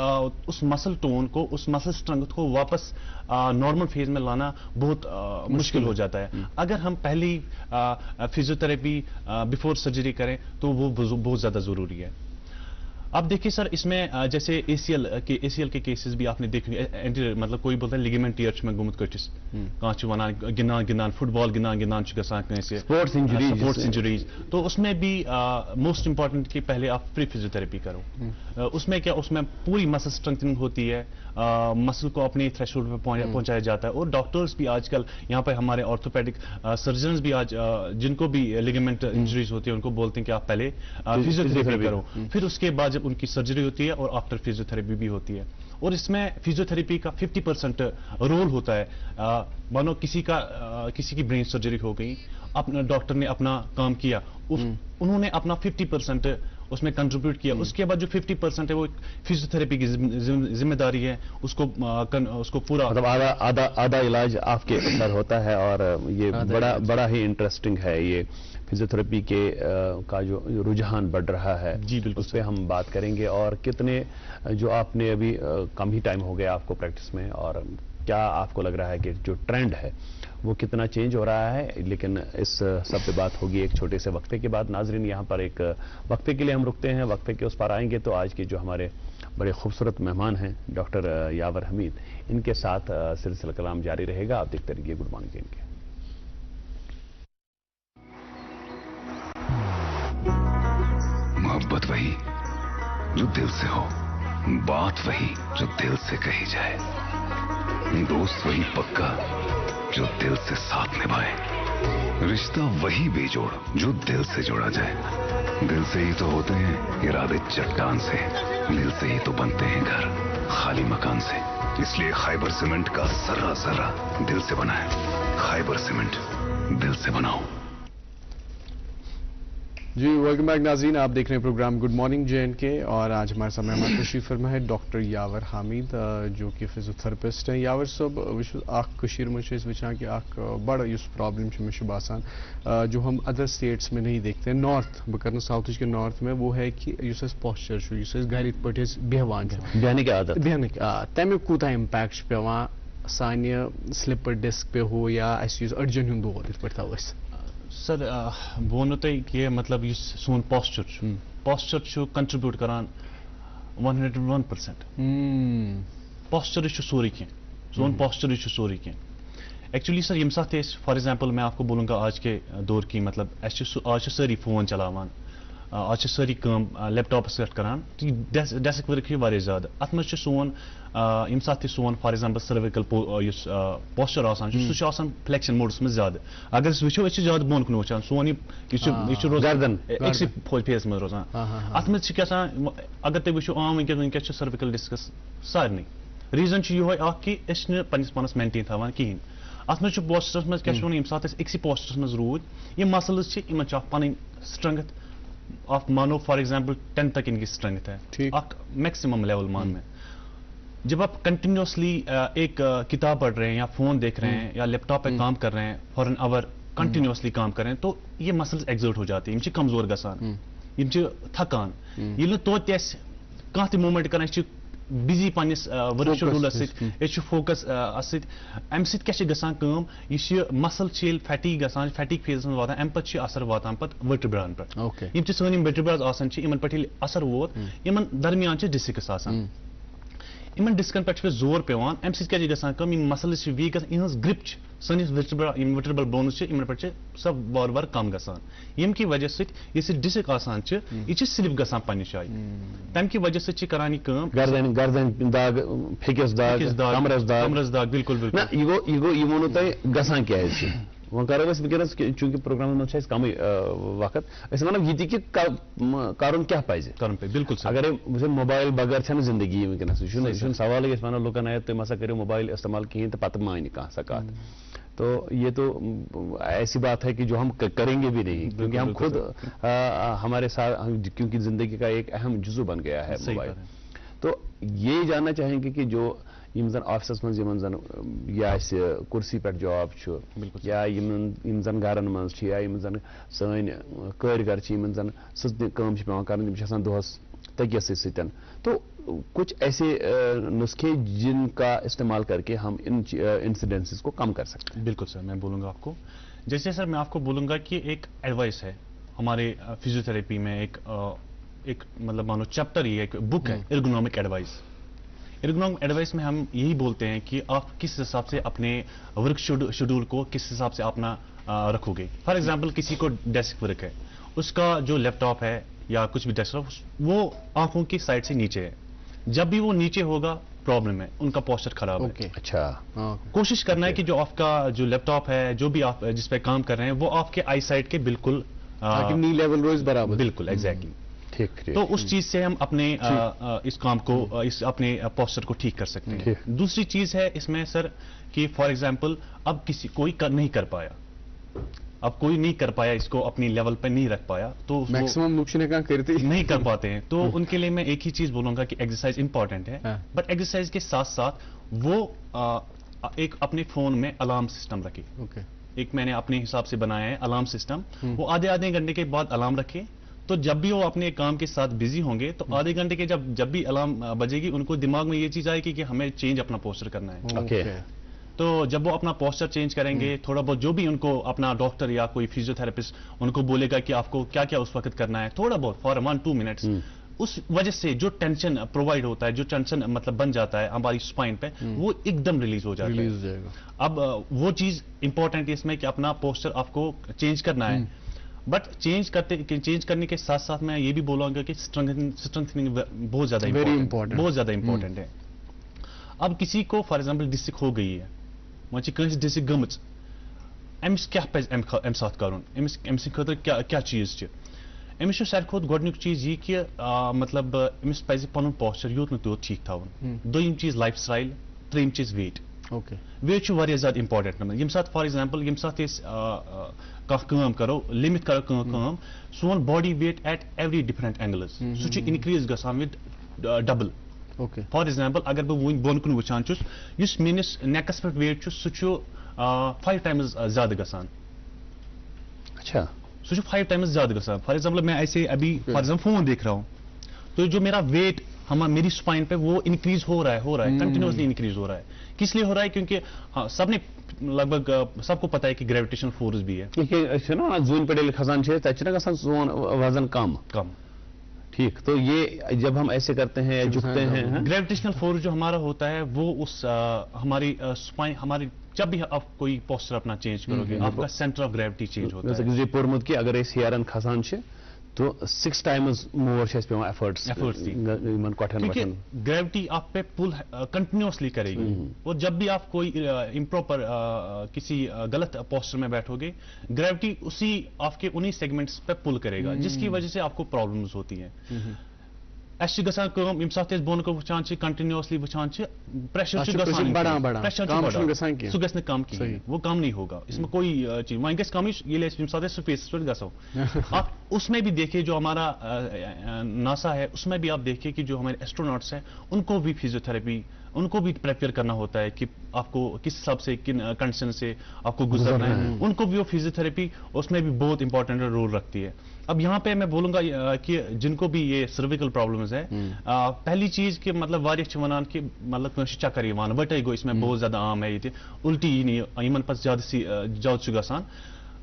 اس مسل ٹون کو اس مسل اسٹرنگتھ کو واپس نارمل فیز میں لانا بہت مشکل ہو جاتا ہے اگر ہم پہلی فزیوتھراپی بیفور سرجری کریں تو وہ بہت زیادہ ضروری ہے اب دیکھیے سر اس میں جیسے اے سی ایل کے کیسز بھی آپ نے دیکھے مطلب کوئی بولتا ہے لیگمنٹ ٹیئر چھُ مےٚ گوٚمُت کٔٹِس کانٛہہ چھُ وَنان گِنٛدان فٹ بال گِنٛدان چھُ گژھان کٲنٛسہِ سپورٹس انجریز تو اس میں بھی موسٹ امپورٹنٹ کہ پہلے آپ پری فزیوتھراپی کرو اس میں کیا اس میں پوری مسل اسٹرنگتھنگ ہوتی ہے مسل کو اپنی تھریش ہولڈ پہ پہنچایا جاتا ہے اور ڈاکٹرز بھی آج کل یہاں پہ ہمارے آرتھوپیڈک سرجنز بھی آج جن کو بھی لیگمنٹ انجریز ہوتی ہے ان کو بولتے ہیں کہ آپ پہلے فزیوتھراپی کرو پھر اس کے بعد جب ان کی سرجری ہوتی ہے اور آفٹر فزیوتھراپی بھی ہوتی ہے اور اس میں فزیوتھراپی کا 50% رول ہوتا ہے مانو کسی کی برین سرجری ہو گئی اپنا ڈاکٹر نے اپنا کام کیا انہوں نے اپنا 50% اس میں کنٹریبیوٹ کیا اس کے بعد جو 50% ہے وہ فزیوتھراپی کی ذمہ داری ہے اس کو پورا
مطلب آدھا علاج آپ کے سر ہوتا ہے اور یہ بڑا ہی انٹرسٹنگ ہے یہ فزیوتھراپی کا جو رجحان بڑھ رہا ہے
جی بالکل
اس پہ ہم بات کریں گے اور کتنے جو آپ نے ابھی کم ہی ٹائم ہو گیا آپ کو پریکٹس میں اور کیا آپ کو لگ رہا ہے کہ جو ٹرینڈ ہے وہ کتنا چینج ہو رہا ہے لیکن اس سب پہ بات ہوگی ایک چھوٹے سے وقفے کے بعد ناظرین یہاں پر ایک وقفے کے لیے ہم رکتے ہیں وقفے کے اس پر آئیں گے تو آج کے جو ہمارے بڑے خوبصورت مہمان ہیں ڈاکٹر یاور حمید ان کے ساتھ سلسلہ کلام جاری رہے گا آپ دیکھتے رہیے گڈ مارننگ ان کے
محبت وہی جو دل سے ہو بات وہی جو دل سے کہی جائے دوست وہی پکا جو دل سے ساتھ نبھائے رشتہ وہی بے جوڑ جو دل سے جوڑا جائے دل سے ہی تو ہوتے ہیں ارادے چٹان سے دل سے ہی تو بنتے ہیں گھر خالی مکان سے اس لیے خیبر سیمنٹ کا ذرہ ذرہ دل سے بنا ہے خیبر سیمنٹ دل سے بناؤ
جی ویلکم بیک ناظرین، آپ دیکھ رہے ہیں پروگرام گڈ مارننگ JNK اور آج ہمارے ساتھ مہمان تشریف فرما ہے ڈاکٹر یاور حامد جو کہ فزیوتھراپسٹ ہیں. یاور صاحب کشیر میں وچان کہ بڑا اس پرابلم میں باسان جو ہم ادر سٹیٹس میں نہیں دیکھتے ہیں، نارتھ بہ کر ساؤتھ کے نارتھ میں، وہ ہے کہ اس پوسچر گھر پہ بیہوان
بیہنے کی عادت
بیہنک تمیک کوتاہ امپیکٹ پیوان سانہ سلپر ڈسک پہ ہو یا اس أڈجن ہند دود ات پہ تھو
سر بہ ونو تۄہہِ کہِ مطلب یُس سون پاسچر چھُ کنٹربیوٗٹ کران 101%. پاسچر چھُ سورُے کینٛہہ، سون پاسچر چھُ سورُے کینٛہہ. ایکچولی سر ییٚمہِ ساتہٕ تہِ أسۍ فار ایگزامپل میں آپ کو بولوں گا آج کے دور کی مطلب آج چھِ سٲری فون چلاوان، آج چھِ سٲری کٲم لیپ ٹاپس پٮ۪ٹھ کران، ڈیسک ؤرک چھِ واریاہ زیادٕ. اتھ منٛز چھُ سون ییٚمہِ ساتہٕ تہِ سون فار ایگزامپل سٔروِکل یُس پاسچر آسان چھُ سُہ چھُ آسان فلیکشن موڈس منٛز زیادٕ. اگر أسۍ وٕچھو أسۍ چھِ زیادٕ بۄن کُن وٕچھان، سون یہِ چھُ روزان أکسٕے فیس منٛز روزان. اتھ منٛز چھِ گژھان اگر تُہۍ وٕچھو عام وٕنکیٚس چھُ سٔروِکل ڈسکس سارنٕے. ریٖزن چھُ یِہوے اکھ کہِ أسۍ چھِنہٕ پننِس پانس مینٹین تھاوان کِہینۍ. اتھ منٛز چھُ پاسچرس منٛز کیاہ چھُ وَنان ییٚمہِ ساتہٕ أسۍ أکسٕے پاسچرس منٛز روٗدۍ یِم مسلز چھِ یِمن چھِ اکھ پنٕنۍ سٹرنگتھ آپ مانو فار ایگزامپل 10 تک ان کی اسٹرینتھ ہے، ایک میکسیمم لیول مان میں. جب آپ کنٹینیوسلی ایک کتاب پڑھ رہے ہیں یا فون دیکھ رہے ہیں یا لیپ ٹاپ پہ کام کر رہے ہیں فار این آور کنٹینیوسلی کام کر رہے ہیں تو یہ مسلز ایگزرٹ ہو جاتی ہیں، یہ کمزور گژھان، یہ تھکان. یہ توتہِ اَسہِ کانٛہہ تہِ موٗمٮ۪نٹ کران أسۍ چھِ بِزی پننِس ؤرک شیڈولس سۭتۍ، أسۍ چھِ فوکس اتھ سۭتۍ. امہِ سۭتۍ کیاہ چھِ گژھان کٲم، یُس یہِ مسل چھِ ییٚلہِ فیٹیک گژھان فیٹیک فیزس منٛز واتان، امہِ پتہٕ چھِ اثر واتان پتہٕ ورٹبران پٮ۪ٹھ. یِم چھِ سٲنۍ یِم ورٹبراز آسان چھِ یِمن پٮ۪ٹھ ییٚلہِ اثر ووت یِمن درمیان چھِ ڈسکس آسان، یِمن ڈسکن پٮ۪ٹھ چھِ زور پیوان. امہِ سۭتۍ کیاہ چھِ گژھان کٲم، یِم مسلز چھِ ویٖک گژھان، یِہٕنٛز گرپ چھِ سٲنِس یِم ورٹبرل بونز چھِ یِمن پٮ۪ٹھ چھِ سۄ وارٕ وارٕ کم گژھان، ییٚمہِ کہِ وجہ سۭتۍ یُس یہِ ڈسک آسان چھِ یہِ چھِ سلپ گژھان پننہِ جایہِ. تمہِ کہِ وجہ سۭتۍ چھِ کران یہِ کٲم،
گردن داغ، پھیکس داغ، کمرس داغ.
بالکل بالکل.
یہ وونو تۄہہِ گژھان کیازِ چھِ. وۄنۍ کرو أسۍ وٕنکیٚنس چوٗنکہِ پروگرامس منٛز چھِ اَسہِ کمٕے وقت، أسۍ ونو یہِ تہِ کہِ کرُن کیاہ پزِ.
بالکل سر.
اگرے وٕچھو موبایل بغٲر چھنہٕ زندگی وٕنکیٚنس، یہِ چھُنہٕ سوالٕے أسۍ ونو لُکن ہے تُہۍ مسا کٔرِو موبایل استعمال کِہیٖنۍ تہٕ پتہٕ مانہِ کانٛہہ سۄ کتھ. تو یہ تو ایسی بات ہے کہ جو ہم کریں گے بھی نہیں، کیونکہ ہم خود ہمارے ساتھ کیونکہ زندگی کا ایک اہم جزو بن گیا ہے موبائل. تو یہ جاننا چاہیں گے کہ جو یم زن آفسس مز یمن زن یا کرسی پہ جاب یا یم زن گرن مز یا یم زن سن کارگر یم زن سٕژنہِ کٲم چھِ پیوان کرٕنۍ، تِم چھِ آسان دۄہس تٔکیسٕے سۭتۍ. تو کچھ ایسے نسخے جن کا استعمال کر کے ہم ان انسیڈنسز کو کم کر سکتے ہیں.
بالکل سر، میں بولوں گا آپ کو. جیسے سر میں آپ کو بولوں گا کہ ایک ایڈوائس ہے ہمارے فزیوتھراپی میں، ایک مطلب مانو چیپٹر ہی ایک بک ہے ارگونومک ایڈوائس. ارگونومک ایڈوائس میں ہم یہی بولتے ہیں کہ آپ کس حساب سے اپنے ورک شیڈول کو کس حساب سے اپنا رکھو گے. فار ایگزامپل کسی کو ڈیسک ورک ہے، اس کا جو لیپ ٹاپ ہے یا کچھ بھی ڈیسک ٹاپ وہ آنکھوں کی سائڈ سے نیچے ہے. جب بھی وہ نیچے ہوگا پرابلم ہے، ان کا پوسچر خراب ہے.
اچھا، کوشش
کرنا ہے کہ جو آپ کا جو لیپ ٹاپ ہے، جو بھی آپ جس پہ کام کر رہے ہیں، وہ آپ کے آئی سائڈ کے بالکل
نی لیول روز برابر.
بالکل ایگزیکٹلی.
ٹھیک.
تو اس چیز سے ہم اپنے اس کام کو اپنے پوسچر کو ٹھیک کر سکتے ہیں. دوسری چیز ہے اس میں سر کہ فار ایگزامپل اب کوئی نہیں کر پایا، اب کوئی نہیں کر پایا، اس کو اپنی لیول پہ نہیں رکھ پایا، تو
میکسیمم
نہیں کر پاتے ہیں، تو ان کے لیے میں ایک ہی چیز بولوں گا کہ ایکسرسائز امپورٹنٹ ہے. بٹ ایکسرسائز کے ساتھ ساتھ وہ ایک اپنے فون میں الارم سسٹم رکھے. ایک میں نے اپنے حساب سے بنایا ہے الارم سسٹم. وہ آدھے گھنٹے کے بعد الارم رکھے، تو جب بھی وہ اپنے کام کے ساتھ بزی ہوں گے تو آدھے گھنٹے کے جب بھی الارم بجے گی ان کو دماغ میں یہ چیز آئے گی کہ ہمیں چینج اپنا پوسچر کرنا ہے. تو جب وہ اپنا پوسچر چینج کریں گے، تھوڑا بہت جو بھی ان کو اپنا ڈاکٹر یا کوئی فزیوتھراپسٹ ان کو بولے گا کہ آپ کو کیا کیا اس وقت کرنا ہے، تھوڑا بہت فار 1-2 منٹس، اس وجہ سے جو ٹینشن پرووائڈ ہوتا ہے، جو ٹینشن مطلب بن جاتا ہے ہماری اسپائن پہ، وہ ایک دم ریلیز ہو جاتا ہے. اب وہ چیز امپورٹنٹ ہے اس میں کہ اپنا پوسچر آپ کو چینج کرنا ہے. بٹ چینج کرنے کے ساتھ ساتھ میں یہ بھی بولوں گا کہ اسٹرنتھنگ بہت زیادہ امپورٹنٹ ہے. اب کسی کو فار ایگزامپل ڈسک ہو گئی ہے، وہاں کنس ڈسک گمت، امس کیا پز ام سات کرن، امس خاطر کیا چیز چھ، امس ساروی کھوتہ گۄڈنیُک چیز یہ کہ مطلب امس پزِ پنن پوسچر یوت نہ تیوت ٹھیک تھاون. دوٚیِم چیز لایف سٹایل، ترٛیٚیِم چیز ویٹ.
اوکے
ویٹ واریاہ زیادہ امپارٹنٹ نمبر یم سات فار ایگزامپل یم سات کانٛہہ کٲم کرو لمٹ کرو کٲم سون body weight at every different angles سُہ چھُ انکریز گژھان with double
okay
for example اگر بہٕ وُنۍ بۄن کُن وٕچھان چھُس یُس میٲنِس نیکس پٮ۪ٹھ ویٹ چھُ سُہ چھُ 5 ٹائمز زیادٕ گژھان
اچھا
سو 5 ٹائمز زیادہ گژھان فار ایگزامپل میں ایسے ابھی فار ایگزامپل فون دیکھ رہا ہوں تو جو میرا ویٹ میری اسپائن پہ وہ انکریز ہو رہا ہے کنٹینیوسلی انکریز ہو رہا ہے کس لیے ہو رہا ہے کیونکہ سب نے لگ بھگ سب کو پتا ہے کہ گریویٹیشن فورس بھی ہے
نا زون پہ کھسان تک گژھان سون وزن کم ٹھیک تو یہ جب ہم ایسے کرتے ہیں جھکتے ہیں
گریویٹیشنل فورس جو ہمارا ہوتا ہے وہ اس ہماری اسپائن ہماری جب بھی آپ کوئی پوسچر اپنا چینج کرو گے آپ کا سینٹر آف گریوٹی چینج ہوتا ہے
پورمت کہ اگر ہیرن کھسان تو 6 ٹائمز مور پیوان ایفرٹس
گریوٹی آپ پہ پل کنٹینیوسلی کرے گی اور جب بھی آپ کوئی امپروپر کسی غلط پوسچر میں بیٹھو گے گریوٹی اسی آپ کے انہی سیگمنٹس پہ پل کرے گا جس کی وجہ سے آپ کو پرابلمز ہوتی ہیں اس گژھان کٲم ییٚمہِ ساتہٕ أسۍ بۄن کُن وٕچھان چھِ کنٹینیوسلی وٕچھان چھِ پریشر چھُ گژھان سُہ گژھِ نہٕ کم کِہیٖنۍ وہ کم نہیں ہوگا اس میں کوئی چیز وۄنۍ گژھِ کمٕے ییٚلہِ أسۍ ییٚمہِ ساتہٕ أسۍ سپیسس پٮ۪ٹھ گژھو آپ اس میں بھی دیکھیے جو ہمارا ناسا ہے اس میں بھی آپ دیکھیے کہ جو ہمارے ایسٹروناٹس ہیں ان کو بھی فزیوتھراپی ان کو بھی پریپیئر کرنا ہوتا ہے کہ آپ کو کس حساب سے کن کنڈیشن سے آپ کو گزرنا ہے ان کو بھی وہ فزیوتھراپی اس میں بھی بہت امپورٹنٹ رول رکھتی ہے اب یہاں پہ میں بولوں گا کہ جن کو بھی یہ سرویکل پرابلمز ہے پہلی چیز کہ مطلب واریاہ چھِ ونان کہ مطلب کٲنٛسہِ چھِ چکر یِوان وٹے گو اس میں بہت زیادہ عام ہے یہ الٹی یِمن پتہٕ زیادٕ چھُ گژھان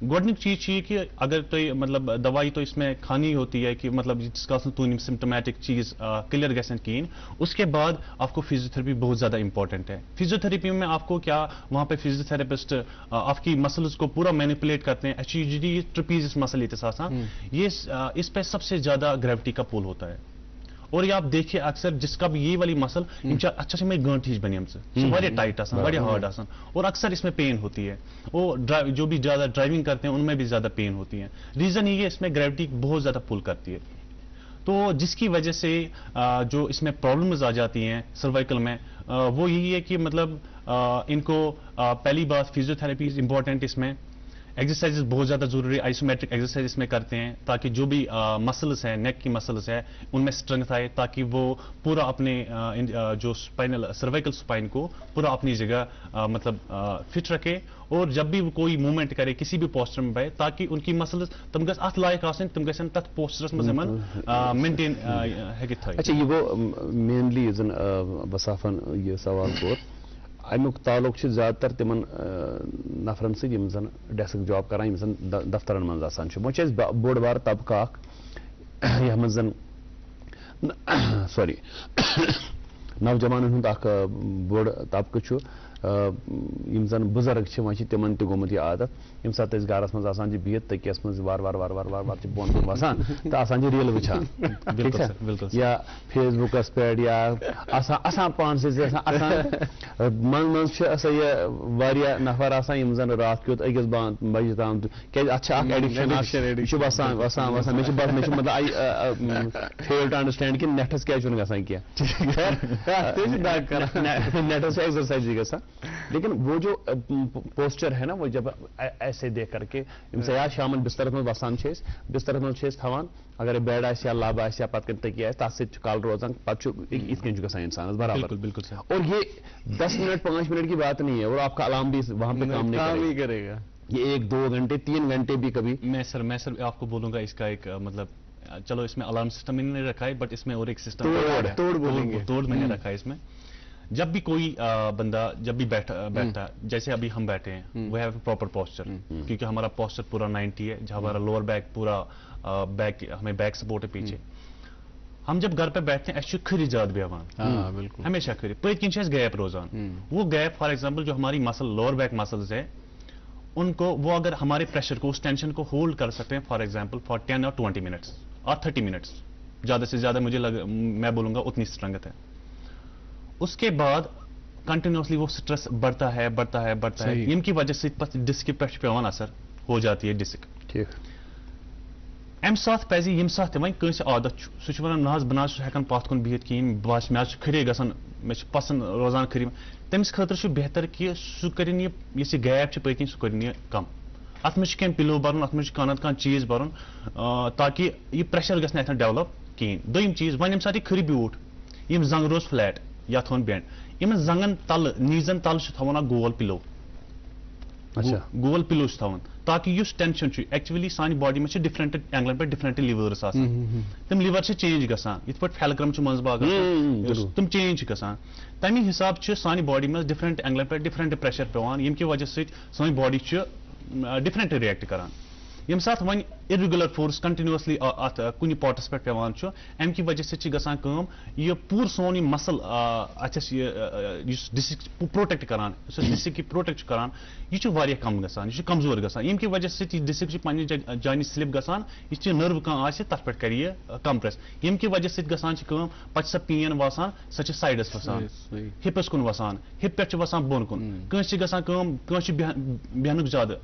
گۄڈنیُک چیز چھُ یہ کہ اگر تُہۍ مطلب دوائی تو اس میں کھانی ہوتی ہے کہ مطلب جس کا تُہنٛد سمٹمیٹک چیز کلیئر گژھن کہیٖنۍ اس کے بعد آپ کو فزیوتھراپی بہت زیادہ امپورٹنٹ ہے فزیوتھراپی میں آپ کو کیا وہاں پہ فزیوتھراپسٹ آپ کی مسلز کو پورا مینیپولیٹ کرتے ہیں ایکچولی ٹرپیزس مسل یہ آسان یہ اس پہ سب سے زیادہ گریوٹی کا پول ہوتا ہے اور یہ آپ دیکھیے اکثر جس کا بھی یہ والی مسل اچھا سے میں گانٹ ہی بنیم سے ٹائٹ آسان ہارڈ آسان اور اکثر اس میں پین ہوتی ہے وہ جو بھی زیادہ ڈرائیونگ کرتے ہیں ان میں بھی زیادہ پین ہوتی ہے ریزن یہ اس میں گریوٹی بہت زیادہ پل کرتی ہے تو جس کی وجہ سے جو اس میں پرابلمز آ جاتی ہیں سروائکل میں وہ یہی ہے کہ مطلب ان کو پہلی بات فزیوتھراپی از امپورٹنٹ اس میں ایکسرسائز بہت زیادہ ضروری آئسومیٹرک ایکسرسائز اس میں کرتے ہیں تاکہ جو بھی مسلس ہیں نیک کی مسلس ہے ان میں اسٹرینتھ آئے تاکہ وہ پورا اپنے جو اسپائنل سروائکل اسپائن کو پورا اپنی جگہ مطلب فٹ رکھے اور جب بھی وہ کوئی موومنٹ کرے کسی بھی پوسچر میں بیٹھے تاکہ ان کی مسلز تم گژھن ات لائق آسن تم گژھن تتھ پوسچرس منٛز یِمن مینٹین ہیٚکِتھ تھٲیِتھ.
اچھا یہ گو مینلی زن بسافن یہ سوال کوٚر امیُک تعلق چھُ زیادٕ تر تِمن نفرن سۭتۍ یِم زن ڈیسک جاب کران یِم زن دفترن منٛز آسان چھِ وۄنۍ چھِ اَسہِ بوٚڑ بارٕ طبقہٕ اکھ یتھ منٛز زن سوری نوجوانن ہُنٛد اکھ بوٚڑ طبقہٕ چھُ یم زن بزرگ چھِ وۄنۍ چھِ تِمن تہِ گوٚمُت یہِ عادت ییٚمہِ ساتہٕ أسۍ گرس منٛز آسان چھِ بِہِتھ تٔکیس منٛز وار چھِ بۄن کُن وسان تہٕ آسان چھِ ریٖل وٕچھان یا فیس بُکس پٮ۪ٹھ یا آسان پانسٕے سۭتۍ آسان منٛز چھِ سا یہِ واریاہ نفر آسان یِم زن راتھ کیُتھ أکِس بجہِ تام کیازِ اتھ چھِ اکھ ایڈکشن یہِ چھُ وسان مےٚ چھُ مطلب آی فیل ٹُو انڈرسٹینڈ کہِ نیٹس کیازِ چھُنہٕ گژھان کینٛہہ نیٹس چھِ ایکسرسایزٕے گژھان لیکن وہ جو پوسچر ہے نا وہ جب ایسے دیکھ کر کے یا شامن بسترس منٛز وسان چھِ أسۍ بسترس منٛز چھِ أسۍ تھاوان اگر بیڈ آسہِ یا لب آسہِ یا پتہٕ کن تٔکی آسہِ تتھ سۭتۍ چھُ کل روزان پتہٕ چھُ یِتھ کٔنۍ چھُ گژھان انسانس برابر اور یہ 10 منٹ 5 منٹ کی بات نہیں ہے اور آپ کا الارم بھی وہاں پہ کام نہیں کرے گا یہ 1 2 گھنٹے 3 گھنٹے بھی کبھی
میں سر آپ کو بولوں گا اس کا ایک مطلب چلو اس میں الارم سسٹم ہی نہیں رکھا ہے بٹ اس میں اور ایک سسٹم توڑ میں نے رکھا ہے اس میں جب بھی کوئی بندہ جب بھی بیٹھا جیسے ابھی ہم بیٹھے ہیں وہ ہیو پراپر پوسچر کیونکہ ہمارا پوسچر پورا 90 ہے جہاں ہمارا لوور بیک پورا بیک ہمیں بیک سپورٹ ہے پیچھے ہم جب گھر پہ بیٹھتے ہیں اس کھری زیادہ بیوان بالکل ہمیشہ کھری پٔتۍ کِنۍ چھِ اَسہِ گیپ روزان وہ گیپ فار ایگزامپل جو ہماری مسل لوور بیک مسلز ہے ان کو وہ اگر ہمارے پریشر کو اس ٹینشن کو ہولڈ کر سکتے ہیں فار ایگزامپل فار 10 اور 20 منٹس اور 30 منٹس زیادہ سے زیادہ میں بولوں گا اتنی اسٹرنگتھ ہے اس کے بعد کنٹینیوسلی وہ سٹریس بڑھتا ہے جن کی وجہ سے ڈسک پہ پیوان اثر ہو جاتی ہے ڈسک ام سات پزِ یم سات وۄنۍ کٲنٛسہِ عادت چھُ سُہ چھُ وَنان نہ حظ بہٕ نہ حظ چھُس ہٮ۪کان پَتھ کُن بِہِتھ کِہیٖنۍ بہٕ مےٚ حظ چھُ کھٔرے گژھان مےٚ چھُ پسنٛد روزان کھٔرِ تٔمِس خٲطرٕ چھُ بہتر کہِ سُہ کٔرِنۍ یہِ یُس یہِ گیپ چھِ پٔتۍ کِنۍ سُہ کٔرِنۍ یہِ کم اَتھ منٛز چھُ کینٛہہ پِلو بَرُن اَتھ منٛز چھُ کانٛہہ نتہٕ کانٛہہ چیٖز بَرُن تاکہِ یہِ پریشر گژھِ نہٕ اَتھٮ۪ن ڈیولپ کِہیٖنۍ دوٚیِم چیٖز وۄنۍ ییٚمہِ ساتہٕ یہِ کھٔرِ بیوٗٹھ یِم زنٛگ روز فلیٹ یا تھاوُن بینٛڈ یِمن زنٛگن تلہٕ نیٖزن تلہٕ چھُ تھاوُن اکھ گول پِلو گول پِلو چھُ تھاوُن تاکہِ یُس ٹینشن چھُ ایکچُؤلی سانہِ باڈی منٛز چھِ ڈِفرنٹ اینگلن پٮ۪ٹھ ڈِفرنٹ لِوٲرٕس آسان تِم لِور چھِ چینج گژھان یِتھ پٲٹھۍ فیلکرم چھُ منٛزٕ باگ آسان تِم چینج چھِ گژھان تَمہِ حِساب چھِ سانہِ باڈی منٛز ڈِفرنٹ اینگلن پٮ۪ٹھ ڈِفرنٹ پریشر پیوان ییٚمہِ کہِ وجہ سۭتۍ سٲنۍ باڈی چھِ ڈِفرنٹ رِیکٹ کران ییٚمہِ ساتہٕ وۄنۍ اِرِگیوٗلر فورس کنٹِنیوسلی اتھ کُنہِ پاٹس پٮ۪ٹھ پیوان چھُ اَمہِ کہِ وجہ سۭتۍ چھِ گژھان کٲم یہِ پوٗرٕ سون یہِ مسل اَتھس یُس ڈِسک پروٹیکٹ کران یُس ڈِسک یہِ پروٹیکٹ چھُ کران یہِ چھُ واریاہ کم گژھان یہِ چھُ کمزور گژھان ییٚمہِ کہِ وجہ سۭتۍ یہِ ڈِسک چھُ پننہِ جایہِ نِش سلپ گژھان یہِ چھِ نٔرو کانٛہہ آسہِ تتھ پٮ۪ٹھ کرِ یہِ کمپریس ییٚمہِ کہِ وجہ سۭتۍ گژھان چھِ کٲم پتہٕ چھِ سۄ پین وسان سۄ چھِ سایڈس وسان ہِپس کُن وسان ہِپ پٮ۪ٹھ چھِ وسان بۄن کُن کٲنٛسہِ چھِ گژھان کٲم کٲنٛسہِ چھُ بیہنُک زیادٕ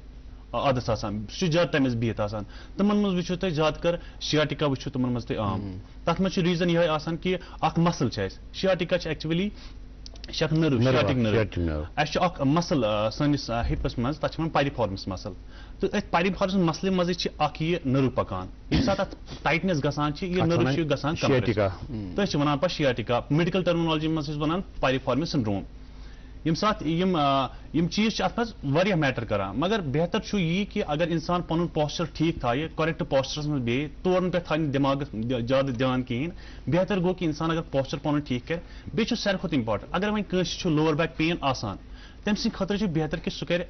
عادت آسان سُہ چھُ زیادٕ ٹایمَس بِہِتھ آسان تِمن منٛز وٕچھِو تُہۍ زیادٕ کر شیاٹِکا وٕچھِو تِمن منٛز تُہۍ عام تتھ منٛز چھُ ریٖزن یِہوے آسان کہِ اکھ مسل چھِ اَسہِ شیاٹِکا چھِ ایکچُؤلی یہِ چھِ اکھ نٔرو شیاٹِک نٔرو اَسہِ چھُ اکھ مسل سٲنِس ہِپس منٛز تتھ چھِ وَنان پایرِفارمس مسل تہٕ أتھۍ پایرِفارمس مسلہِ منٛزٕے چھِ اکھ یہِ نٔرو پکان ییٚمہِ ساتہٕ اتھ ٹایٹنیس گژھان چھِ یہِ نٔرو چھُ گژھان تٔتھۍ چھِ وَنان پتہٕ شیاٹِکا میڈِکل ٹرمنالجی منٛز چھِ وَنان پایرِفارمس سنڈروم ییٚمہِ ساتہٕ یِم چیٖز چھِ اتھ منٛز واریاہ میٹر کران مگر بہتر چھُ یی کہِ اگر انسان پنُن پاسچر ٹھیٖک تھایہِ کریکٹ پاسچرس منٛز بیٚیہِ تورن پٮ۪ٹھ تھاوِ نہٕ دٮ۪ماغس زیادٕ دیان کِہیٖنۍ بہتر گوٚو کہِ انسان اگر پاسچر پنُن ٹھیٖک کرِ بیٚیہِ چھُ ساروی کھۄتہٕ اِمپاٹنٹ اگر وۄنۍ کٲنٛسہِ چھُ لوور بیک پین آسان تٔمۍ سٕنٛدِ خٲطرٕ چھُ بہتر کہِ سُہ کرِ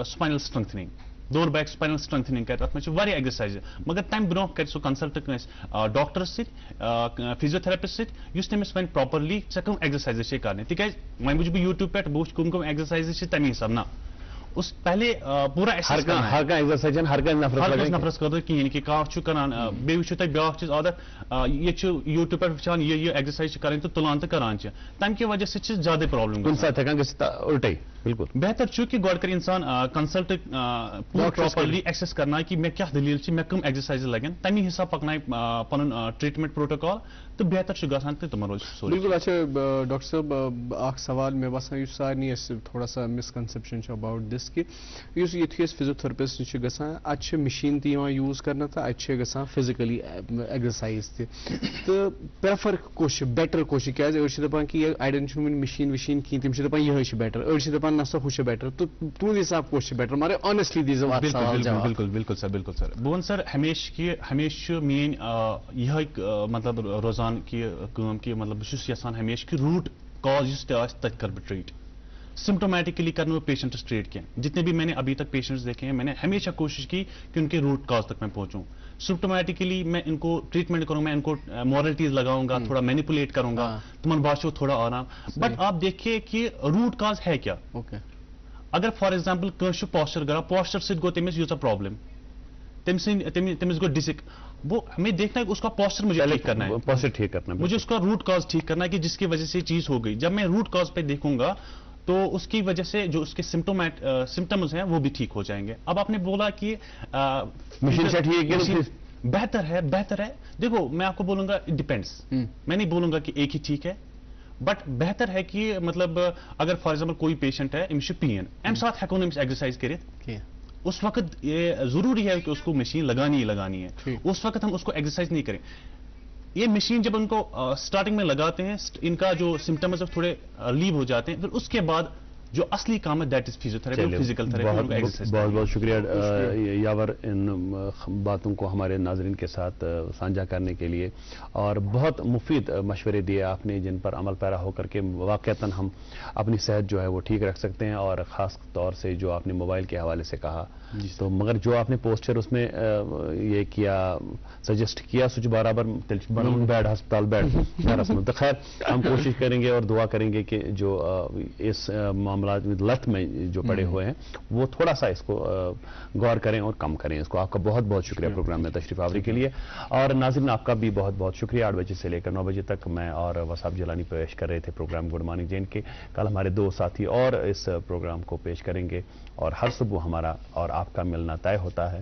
سپاینل سٹرنٛگتھنِنگ لوور بیک سپاینل سٹرنٛگتھنِنگ کرِ تتھ منٛز چھِ واریاہ ایگزرسایزٕ مگر تمہِ برونٛہہ کرِ سُہ کنسلٹ کٲنٛسہِ ڈاکٹرس سۭتۍ فیزیوتھراپسٹ سۭتۍ یُس تٔمِس وَنہِ پراپرلی ژےٚ کٕم ایگزرسایزٕ چھے کرنہِ تِکیازِ وۄنۍ وٕچھِ بہٕ یوٗٹیوب پٮ۪ٹھ بہٕ وٕچھِ کٕم ایگزرسایزٕ چھِ تَمہِ حِساب نہ اس پہلے پورا نفرس خٲطرٕ کِہیٖنۍ کہِ کانٛہہ چھُ کران بیٚیہِ وٕچھِو تُہۍ بیاکھ چیٖز عادت ییٚتہِ چھُ یوٗٹیوب پٮ۪ٹھ وٕچھان یہِ ایگزرسایز چھِ کرٕنۍ تہٕ تُلان تہٕ کران چھِ تَمہِ کہِ وجہ سۭتۍ چھِ زیادٕ پرابلم
بالکل
بہتر چھُ کہِ گۄڈٕ کَرِ اِنسان کنسلٹ پراپرلی ایکسس کرناوِ کہِ مےٚ کیاہ دٔلیٖل چھِ مےٚ کٕم ایگزرسایزٕ لگن تَمی حِساب پکنایہِ پنُن ٹریٖٹمنٹ پروٹوکال تہٕ بہتر چھُ گژھان تہٕ تِمن روزِ
بالکل اچھا ڈاکٹر صٲب اکھ سوال مےٚ باسان یُس سارنٕے اَسہِ تھوڑا سا مِسکنسیپشن چھُ اباؤٹ دِس کہِ یُس یِتھُے أسۍ فِزیوتھراپسٹ نِش چھِ گژھان اَتہِ چھِ مِشیٖن تہِ یِوان یوٗز کرنہٕ تہٕ اَتہِ چھِ گژھان فِزِکٔلی ایگزرسایز تہِ تہٕ پریفر کُس چھُ بیٹر کُس چھُ کیازِ أڑۍ چھِ دپان کہِ اَڑٮ۪ن چھُنہٕ وُنہِ مِشیٖن وِشیٖن کِہیٖنۍ تِم چھِ دپان یِہے چھِ بیٹر أڑۍ چھِ دپان نہ سا ہُہ چھُ بیٹر تہٕ تُہنٛدِ حِساب کُس چھُ بیٹر مگر آنیسٹلی دیٖزیو
بالکل سر بہٕ وَنہٕ سر ہمیشہِ چھُ میٲنۍ یِہے مطلب روزان کہِ کٲم کہِ مطلب بہٕ چھُس یژھان ہمیشہِ کہِ روٗٹ کاز یُس تہِ آسہِ تَتہِ کَرٕ بہٕ ٹریٖٹ سمٹومیٹکلی کرنے وہ پیشنٹس ٹریٹ کیا جتنے بھی میں نے ابھی تک پیشنٹس دیکھے ہیں میں نے ہمیشہ کوشش کی کہ ان کے روٹ کاز تک میں پہنچوں سمٹومیٹکلی میں ان کو ٹریٹمنٹ کروں میں ان کو مورلٹیز لگاؤں گا تھوڑا مینیپولیٹ کروں گا تمن باسو تھوڑا آرام بٹ آپ دیکھیے کہ روٹ کاز ہے کیا اگر فار ایگزامپل کٲنٛسہِ پاسچر کران پاسچر سۭتۍ گوٚو تٔمِس ییٖژاہ پرابلم تٔمِس گوٚو ڈِسک وہ ہمیں دیکھنا ہے اس کا پاسچر مجھے ٹھیک کرنا ہے
پاسچر ٹھیک کرنا ہے
مجھے اس کا روٹ کاز ٹھیک کرنا ہے کہ جس کی وجہ سے یہ چیز ہو گئی جب میں روٹ کاز پہ دیکھوں گا تو اس کی وجہ سے جو اس کے سمٹمز ہیں وہ بھی ٹھیک ہو جائیں گے اب آپ نے بولا کہ بہتر ہے دیکھو میں آپ کو بولوں گا ڈپینڈس میں نہیں بولوں گا کہ ایک ہی ٹھیک ہے بٹ بہتر ہے کہ مطلب اگر فار ایگزامپل کوئی پیشنٹ ہے امس پین امہ سات ہیکو نہٕ أمِس ایگزرسائز کرت اس وقت یہ ضروری ہے کہ اس کو مشین لگانی ہی لگانی ہے اس وقت ہم اس کو ایگزرسائز نہیں کریں یہ مشین جب ان کو اسٹارٹنگ میں لگاتے ہیں ان کا جو سمٹمز تھوڑے لیو ہو جاتے ہیں پھر اس کے بعد جو اصلی کام ہے that is physiotherapy physical therapy.
بہت بہت شکریہ یاور ان باتوں کو ہمارے ناظرین کے ساتھ سانجھا کرنے کے لیے اور بہت مفید مشورے دیے آپ نے جن پر عمل پیرا ہو کر کے واقعتاً ہم اپنی صحت جو ہے وہ ٹھیک رکھ سکتے ہیں. اور خاص طور سے جو آپ نے موبائل کے حوالے سے کہا تو مگر جو آپ نے پوسچر اس میں یہ کیا سجیسٹ کیا سوچ برابر بیڈ ہسپتال بیڈ تو خیر ہم کوشش کریں گے اور دعا کریں گے کہ جو اس معاملات میں لت میں جو پڑے ہوئے ہیں وہ تھوڑا سا اس کو غور کریں اور کم کریں اس کو. آپ کا بہت بہت شکریہ پروگرام میں تشریف آوری کے لیے. اور ناظرین آپ کا بھی بہت بہت شکریہ. 8 بجے سے لے کر 9 بجے تک میں اور وصاب جیلانی پیش کر رہے تھے پروگرام گڈ مارننگ جین کے. کل ہمارے 2 ساتھی اور اس پروگرام کو پیش کریں گے اور ہر صبح ہمارا اور آپ کا ملنا طے ہوتا ہے.